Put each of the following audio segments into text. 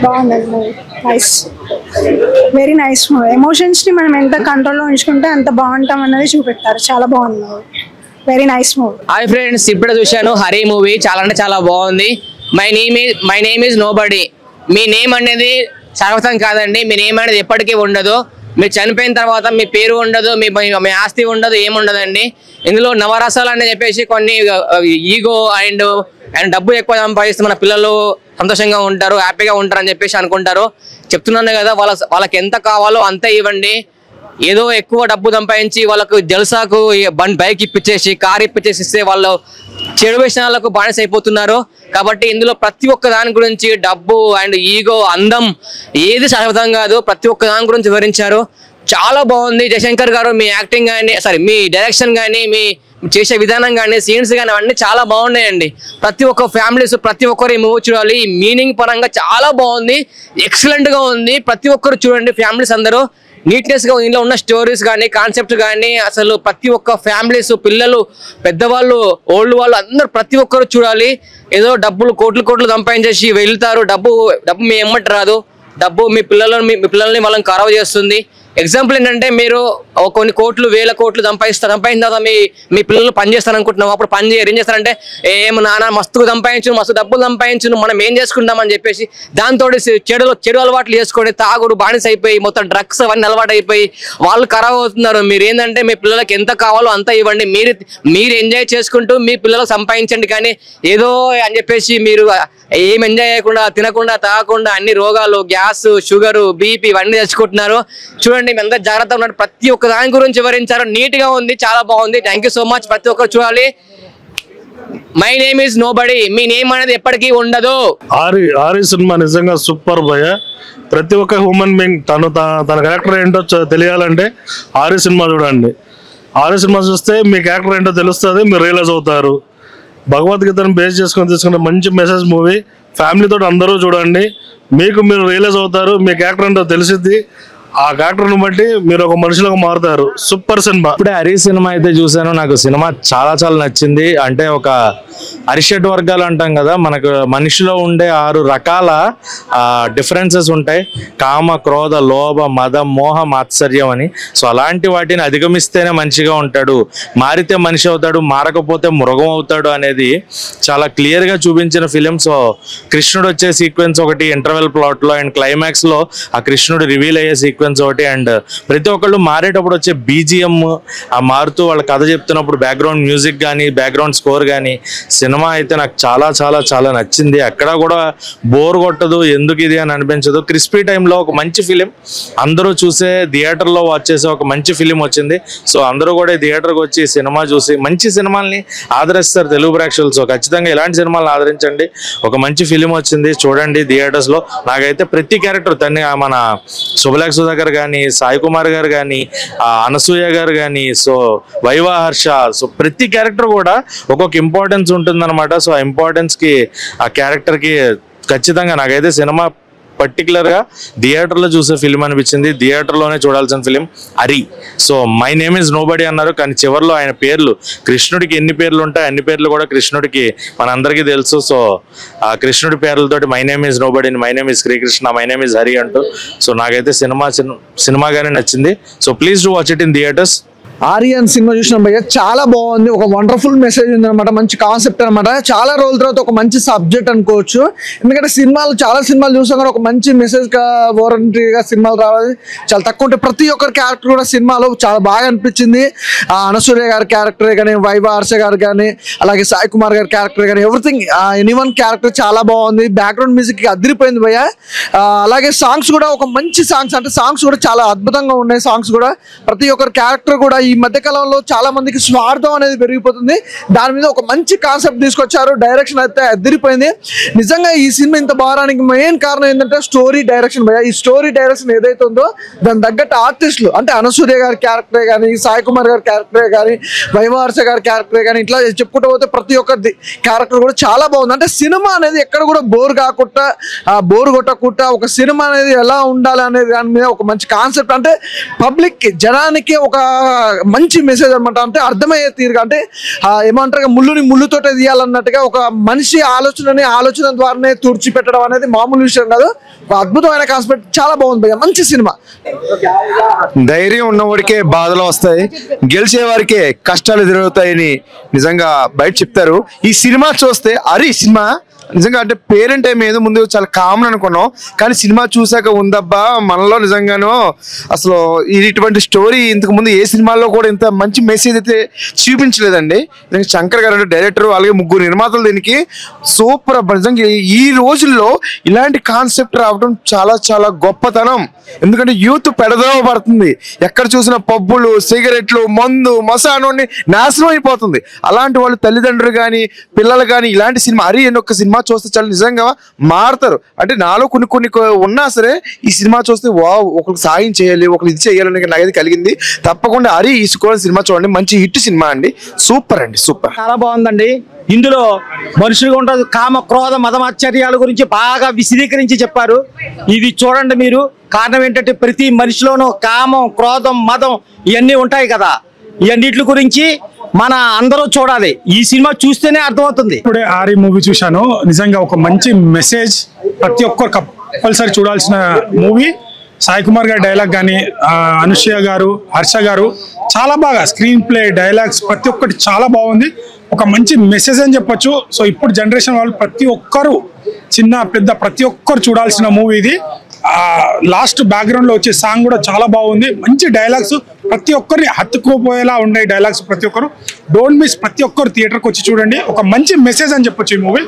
బాగుంది movie. Nice, very nice movie. Emotions ని మనం ఎంత కంట్రోల్లో ఉంచుకుంటే అంత బాగుంటాం అన్నది చూపెట్టారు. చాలా బాగుంది movie, very nice movie. Hi friends, ఇప్పుడే చూశాను హరి మూవీ. చాలా అంటే చాలా బాగుంది. My name is nobody. Me name అనేది శాశ్వతం కాదండి. మీ నేమ్ అనేది ఎప్పటికీ ఉండదు. మీరు చనిపోయిన తర్వాత మీ పేరు ఉండదు, మీ ఆస్తి ఉండదు, ఏముండదండి. ఇందులో నవరసాలు అని చెప్పేసి కొన్ని ఈగో అండ్ డబ్బు ఎక్కువ సంపాదిస్తే మన పిల్లలు సంతోషంగా ఉంటారు, హ్యాపీగా ఉంటారు అని చెప్పేసి అనుకుంటారు. చెప్తున్నాను కదా, వాళ్ళకి ఎంత కావాలో అంతే ఇవ్వండి. ఏదో ఎక్కువ డబ్బు సంపాదించి వాళ్ళకు జల్సాకు బైక్ ఇప్పించేసి కార్ ఇప్పించేసి ఇస్తే వాళ్ళు చెడు వ్యసనాలకు బానిస అయిపోతున్నారు. కాబట్టి ఇందులో ప్రతి ఒక్క దాని గురించి డబ్బు అండ్ ఈగో, అందం ఏది శాశ్వతం కాదు. ప్రతి ఒక్క దాని గురించి వివరించారు. చాలా బాగుంది. జయశంకర్ గారు మీ యాక్టింగ్ కానీ, మీ డైరెక్షన్ కానీ, మీ చేసే విధానం కానీ, సీన్స్ కానీ అవన్నీ చాలా బాగున్నాయండి. ప్రతి ఒక్క ఫ్యామిలీస్ ప్రతి ఒక్కరు ఈ మూవీ చూడాలి. ఈ మీనింగ్ పరంగా చాలా బాగుంది, ఎక్సలెంట్ గా ఉంది. ప్రతి ఒక్కరు చూడండి, ఫ్యామిలీస్ అందరూ నీట్నెస్ గా ఇందులో ఉన్న స్టోరీస్ కానీ, కాన్సెప్ట్ కానీ, అసలు ప్రతి ఒక్క ఫ్యామిలీస్, పిల్లలు, పెద్దవాళ్ళు, ఓల్డ్ వాళ్ళు అందరూ ప్రతి ఒక్కరు చూడాలి. ఏదో డబ్బులు కోట్లు సంపాదించేసి వెళ్తారు. డబ్బు మీ ఎమ్మటి రాదు. డబ్బు మీ పిల్లల్ని వాళ్ళని ఖరాబ్ చేస్తుంది. ఎగ్జాంపుల్ ఏంటంటే, మీరు కొన్ని కోట్లు, వేల కోట్లు సంపాదించిన తర్వాత మీ పిల్లలు పని చేస్తారు అనుకుంటున్నాం. అప్పుడు పని చేయరు. ఏం చేస్తారంటే, ఏం నాన్న మస్తు సంపాదించు, మస్తు డబ్బులు సంపాదించు, మనం ఏం చేసుకుంటాం అని చెప్పేసి దాంతో చెడు అలవాట్లు చేసుకొని తాగుడు బానిస అయిపోయి మొత్తం డ్రగ్స్ అవన్నీ అలవాటు అయిపోయి వాళ్ళు ఖరాబ్ అవుతున్నారు. మీరు ఏంటంటే మీ పిల్లలకి ఎంత కావాలో అంత ఇవ్వండి. మీరు ఎంజాయ్ చేసుకుంటూ మీ పిల్లలకు సంపాదించండి. కానీ ఏదో అని చెప్పేసి మీరు ఏం ఎంజాయ్ చేయకుండా, తినకుండా, తాగకుండా అన్ని రోగాలు, గ్యాస్, షుగర్, బీపీ ఇవన్నీ తెచ్చుకుంటున్నారు. చూడండి, మీ అందరూ జాగ్రత్తగా ఉన్నారు. ప్రతి ఒక్క దాని గురించి వివరించారు. నీట్ గా ఉంది, చాలా బాగుంది. Thank you so much. ప్రతి ఒక్కరు చూడాలి. My name is nobody. Me name అనేది ఎప్పటికీ ఉండదు. ఆరి సినిమా నిజంగా సూపర్ భయ. ప్రతి ఒక్క హ్యూమన్ బీయింగ్ తన క్యారెక్టర్ ఏంటో తెలియాలంటే ఆరి సినిమా చూడండి. ఆరి సినిమా చూస్తే మీ క్యారెక్టర్ ఏంటో తెలుస్తుంది, మీరు రియలైజ్ అవుతారు. భగవద్గీతను బేస్ చేసుకొని తీసుకునే మంచి మెసేజ్ మూవీ. ఫ్యామిలీతో అందరూ చూడండి, మీరు రియలైజ్ అవుతారు. మీ క్యారెక్టర్ ఏంటో తెలిసిద్ది. ఆ క్యారెక్టర్ని బట్టి మీరు ఒక మనుషులకు మారుతారు. Super cinema. ఇప్పుడే హరి సినిమా అయితే చూసాను. నాకు సినిమా చాలా చాలా నచ్చింది. అంటే ఒక అరిషడ్ వర్గాలు అంటాం కదా, మనకు మనిషిలో ఉండే 6 రకాల డిఫరెన్సెస్ ఉంటాయి. కామ, క్రోధ, లోభ, మద, మోహం, ఆశ్చర్యం అని. సో అలాంటి వాటిని అధిగమిస్తేనే మనిషిగా ఉంటాడు. మారితే మనిషి అవుతాడు, మారకపోతే మృగం అవుతాడు అనేది చాలా క్లియర్గా చూపించిన ఫిలిం. సో కృష్ణుడు వచ్చే సీక్వెన్స్ ఒకటి ఇంటర్వెల్ ప్లాట్లో, అండ్ క్లైమాక్స్లో ఆ కృష్ణుడు రివీల్ అయ్యే సీక్వెన్స్ ఒకటి. అండ్ ప్రతి ఒక్కళ్ళు మారేటప్పుడు వచ్చే బీజిఎం, ఆ మారుతూ వాళ్ళ కథ చెప్తున్నప్పుడు బ్యాక్గ్రౌండ్ మ్యూజిక్ కానీ, బ్యాక్గ్రౌండ్ స్కోర్ కానీ, సినిమా అయితే నాకు చాలా చాలా చాలా నచ్చింది. ఎక్కడా కూడా బోర్ కొట్టదు, ఎందుకు ఇది అని అనిపించదు. క్రిస్పీ టైంలో ఒక మంచి ఫిలిం, అందరూ చూసే థియేటర్లో వాచ్ చేసే ఒక మంచి ఫిలిం వచ్చింది. సో అందరూ కూడా థియేటర్కి వచ్చి సినిమా చూసి మంచి సినిమాల్ని ఆదరిస్తారు తెలుగు ప్రేక్షకులు. సో ఖచ్చితంగా ఇలాంటి సినిమాలను ఆదరించండి. ఒక మంచి ఫిలిం వచ్చింది, చూడండి థియేటర్స్లో. నాకైతే ప్రతి క్యారెక్టర్ మన శుభలేఖ సుధాకర్ కానీ, సాయి కుమార్ గారు కానీ, అనసూయ గారు కానీ, సో వైవా హర్ష, సో ప్రతి క్యారెక్టర్ కూడా ఒక్కొక్క ఇంపార్టెన్స్ ఉంటుందన్నమాట. సో ఆ ఇంపార్టెన్స్కి, ఆ క్యారెక్టర్కి ఖచ్చితంగా నాకైతే సినిమా పర్టికులర్గా థియేటర్లో చూసే ఫిలిం అనిపించింది. థియేటర్లోనే చూడాల్సిన film Hari. So my name is nobody అన్నారు, కానీ చివరిలో ఆయన పేర్లు, కృష్ణుడికి ఎన్ని పేర్లు ఉంటాయి అన్ని పేర్లు కూడా కృష్ణుడికి మనందరికీ తెలుసు. సో ఆ కృష్ణుడి పేర్లతోటి my name is nobody, my name is Sri Krishna, my name is Hari అంటూ. సో నాకైతే సినిమాగానే నచ్చింది. So please do watch it in theatres. Aryan సినిమా చూసినాం భయ్య, చాలా బాగుంది. ఒక వండర్ఫుల్ మెసేజ్ ఉంది అనమాట, మంచి కాన్సెప్ట్ అనమాట. చాలా రోజుల తర్వాత ఒక మంచి సబ్జెక్ట్ అనుకోవచ్చు. ఎందుకంటే చాలా సినిమాలు చూసాం కానీ ఒక మంచి మెసేజ్ వారంటీగా సినిమాలు రావాలి చాలా తక్కువ ఉంటాయి. ప్రతి ఒక్కరి క్యారెక్టర్ కూడా సినిమాలో చాలా బాగా అనిపించింది. అనసూయ గారి క్యారెక్టర్ కానీ, వైవా హర్ష గారు కానీ, అలాగే సాయి కుమార్ గారి క్యారెక్టర్ కానీ, ఎవ్రీథింగ్ ఎనీవన్ క్యారెక్టర్ చాలా బాగుంది. బ్యాక్గ్రౌండ్ మ్యూజిక్ అదిరిపోయింది భయ్య. అలాగే సాంగ్స్ కూడా ఒక మంచి సాంగ్స్, అంటే సాంగ్స్ కూడా చాలా అద్భుతంగా ఉన్నాయి. సాంగ్స్ కూడా ప్రతి ఒక్కరి క్యారెక్టర్ కూడా ఈ మధ్య కాలంలో చాలా మందికి స్వార్థం అనేది పెరిగిపోతుంది. దాని మీద ఒక మంచి కాన్సెప్ట్ తీసుకొచ్చారు. డైరెక్షన్ అయితే అదిరిపోయింది. నిజంగా ఈ సినిమా ఇంత బాగానికి మెయిన్ కారణం ఏంటంటే స్టోరీ డైరెక్షన్ భయ్య. ఈ స్టోరీ డైరెక్షన్ ఏదైతే ఉందో దాని తగ్గట్టు ఆర్టిస్టులు, అంటే అనసూయ గారి క్యారెక్టరే కానీ, సాయి కుమార్ గారి క్యారెక్టరే కానీ, వైవా హర్ష గారి క్యారెక్టరే కానీ, ఇట్లా చెప్పుకుంటూ పోతే ప్రతి ఒక్క క్యారెక్టర్ కూడా చాలా బాగుంది. అంటే సినిమా అనేది ఎక్కడ కూడా బోర్ కొట్టకుండా ఒక సినిమా అనేది ఎలా ఉండాలి అనేది దాని మీద ఒక మంచి కాన్సెప్ట్, అంటే పబ్లిక్ జనానికి ఒక మంచి మెసేజ్ అనమాట. అంటే అర్థమయ్యే తీరుగా, అంటే ఏమంటారు ముళ్ళుని ముళ్ళుతోటే తీయాలన్నట్టుగా ఒక మనిషి ఆలోచన ద్వారానే తుడిచిపెట్టడం అనేది మామూలు విషయం కాదు. ఒక అద్భుతమైన కాన్సెప్ట్, చాలా బాగుంది భయ్యా, మంచి సినిమా. ధైర్యం ఉన్నవాడికే బాధలు వస్తాయి, గెలిచే వారికే కష్టాలు ఎదురవుతాయని నిజంగా బయట చెప్తారు. ఈ సినిమా చూస్తే అరే సినిమా నిజంగా అంటే పేరెంట్ టైం ఏదో ముందు చాలా కామన్ అనుకున్నాం, కానీ సినిమా చూసాక ఉందబ్బా మనలో నిజంగానో అసలు ఇటువంటి స్టోరీ ఇంతకు ముందు ఏ సినిమాల్లో కూడా ఇంత మంచి మెసేజ్ అయితే చూపించలేదండి. శంకర్ గారు అంటే డైరెక్టర్, అలాగే 3 నిర్మాతలు దీనికి సూపర్. నిజంగా ఈ రోజుల్లో ఇలాంటి కాన్సెప్ట్ రావడం చాలా చాలా గొప్పతనం. ఎందుకంటే యూత్ పెడదోవ పడుతుంది, ఎక్కడ చూసిన పబ్బులు, సిగరెట్లు, మందు, మసాను నాశనం అయిపోతుంది. అలాంటి వాళ్ళు తల్లిదండ్రులు కానీ పిల్లలు కానీ ఇలాంటి సినిమా అరే ఒక్క సినిమా చూస్తే చాలా నిజంగా మారుతారు. అంటే నాలో కొన్ని ఉన్నా సరే ఈ సినిమా చూస్తే వావ్ ఒకరికి సాయం చేయాలి, ఒకరు ఇది చేయాలని నాకు కలిగింది. తప్పకుండా అరే ఈ సినిమా చూడండి, మంచి హిట్ సినిమా అండి, సూపర్ అండి, సూపర్. చాలా బాగుందండి. ఇందులో మనుషులుగా ఉంటుంది కామ క్రోధ మదమాశ్చర్యాల గురించి బాగా విశదీకరించి చెప్పారు. ఇది చూడండి మీరు. కారణం ఏంటంటే ప్రతి మనిషిలోనూ కామం, క్రోధం, మదం ఇవన్నీ ఉంటాయి కదా. ఇవన్నిటి గురించి మన అందరూ చూడాలి. ఈ సినిమా చూస్తేనే అర్థమవుతుంది. ఇప్పుడే ఆరి మూవీ చూశాను. నిజంగా ఒక మంచి మెసేజ్, ప్రతి ఒక్కరు కంపల్సరీ చూడాల్సిన మూవీ. సాయి కుమార్ గారి డైలాగ్ కానీ, అనుష్య గారు, హర్ష గారు చాలా బాగా స్క్రీన్ ప్లే, డైలాగ్స్ ప్రతి ఒక్కటి చాలా బాగుంది. ఒక మంచి మెసేజ్ అని చెప్పొచ్చు. సో ఇప్పుడు జనరేషన్ వాళ్ళు ప్రతి ఒక్కరు, చిన్న పెద్ద ప్రతి ఒక్కరు చూడాల్సిన మూవీ ఇది. లాస్ట్ బ్యాక్గ్రౌండ్ లో వచ్చే సాంగ్ కూడా చాలా బాగుంది. మంచి డైలాగ్స్, ప్రతి ఒక్కరిని హత్తుకోపోయేలా ఉన్నాయి డైలాగ్స్. ప్రతి ఒక్కరు డోంట్ మిస్, ప్రతి ఒక్కరు థియేటర్కి వచ్చి చూడండి. ఒక మంచి మెసేజ్ అని చెప్పొచ్చు ఈ మూవీ.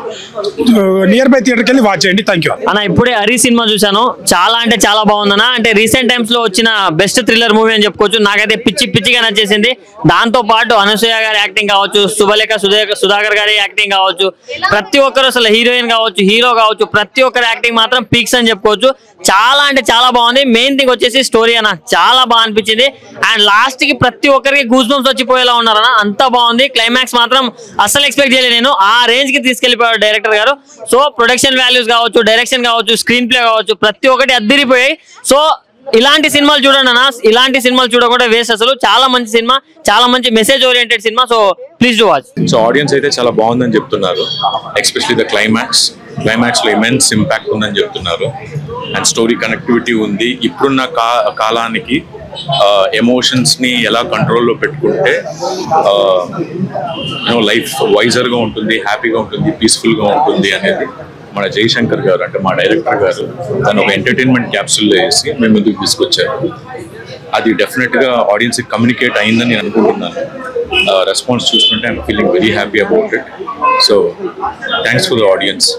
నియర్ బై థియేటర్కి వెళ్ళి వాచ్ చేయండి. థ్యాంక్ యూ అన్న. ఇప్పుడే హరి సినిమా చూశాను, చాలా అంటే చాలా బాగుందన్న. అంటే రీసెంట్ టైమ్స్ లో వచ్చిన బెస్ట్ థ్రిల్లర్ మూవీ అని చెప్పుకోవచ్చు. నాకైతే పిచ్చిగా నచ్చేసింది. దాంతో పాటు అనసూయ గారి యాక్టింగ్ కావచ్చు, శుభలేఖ సుధాకర్ గారి యాక్టింగ్ కావచ్చు, ప్రతి ఒక్కరు అసలు హీరోయిన్ కావచ్చు, హీరో కావచ్చు, ప్రతి ఒక్కరి యాక్టింగ్ మాత్రం పీక్స్ అని చెప్పుకోవచ్చు. చాలా అంటే చాలా బాగుంది. మెయిన్ థింగ్ వచ్చేసి స్టోరీ అన్న, చాలా బాగా అనిపించింది. అండ్ లాస్ట్ కి ప్రతి ఒక్కరికి గూస్ బంప్స్ వచ్చిపోయేలా ఉన్నారన్న, అంత బాగుంది. క్లైమాక్స్ మాత్రం అస్సలు ఎక్స్పెక్ట్ చేయలేదు నేను. ఆ రేంజ్ కి తీసుకెళ్లిపోయాడు డైరెక్టర్ గారు. సో ప్రొడక్షన్ వాల్యూస్ కావచ్చు, డైరెక్షన్ కావచ్చు, స్క్రీన్ ప్లే కావచ్చు, ప్రతి ఒక్కటి అద్దరిపోయాయి. సో ఇలాంటి సినిమాలు చూడండి అన్న, ఇలాంటి సినిమాలు చూడకుండా వేస్ట్. అసలు చాలా మంచి సినిమా, చాలా మంచి message oriented cinema. So please do watch. So audience అయితే చాలా బాగుందని చెప్తున్నారు. ఎస్పెషల్లీ ద క్లైమాక్స్ లో ఇమెన్స్ ఇంపాక్ట్ ఉందని చెప్తున్నారు. అండ్ స్టోరీ కనెక్టివిటీ ఉంది. ఇప్పుడున్న కాలానికి ఎమోషన్స్ ని ఎలా కంట్రోల్లో పెట్టుకుంటే లైఫ్ వైజర్ గా ఉంటుంది, హ్యాపీగా ఉంటుంది, పీస్ఫుల్ గా ఉంటుంది అనేది మన జయశంకర్ గారు అంటే మా డైరెక్టర్ గారు తను ఒక ఎంటర్టైన్మెంట్ క్యాప్సూల్లో వేసి మేము ముందుకు తీసుకొచ్చారు. అది డెఫినెట్ గా ఆడియన్స్ కి కమ్యూనికేట్ అయిందని నేను అనుకుంటున్నాను. రెస్పాన్స్ చూస్తుంటే I'm feeling very happy about it. So thanks for the audience.